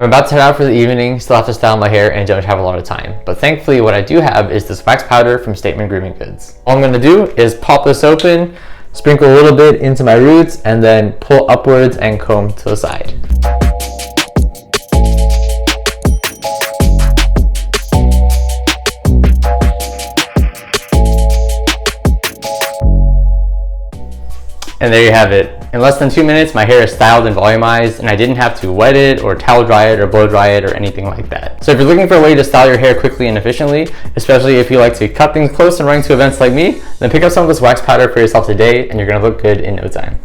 I'm about to head out for the evening, still have to style my hair and don't have a lot of time. But thankfully what I do have is this wax powder from Statement Grooming Goods. All I'm going to do is pop this open, sprinkle a little bit into my roots, and then pull upwards and comb to the side. And there you have it. In less than 2 minutes, my hair is styled and volumized, and I didn't have to wet it or towel dry it or blow dry it or anything like that. So if you're looking for a way to style your hair quickly and efficiently, especially if you like to cut things close and run to events like me, then pick up some of this wax powder for yourself today and you're gonna look good in no time.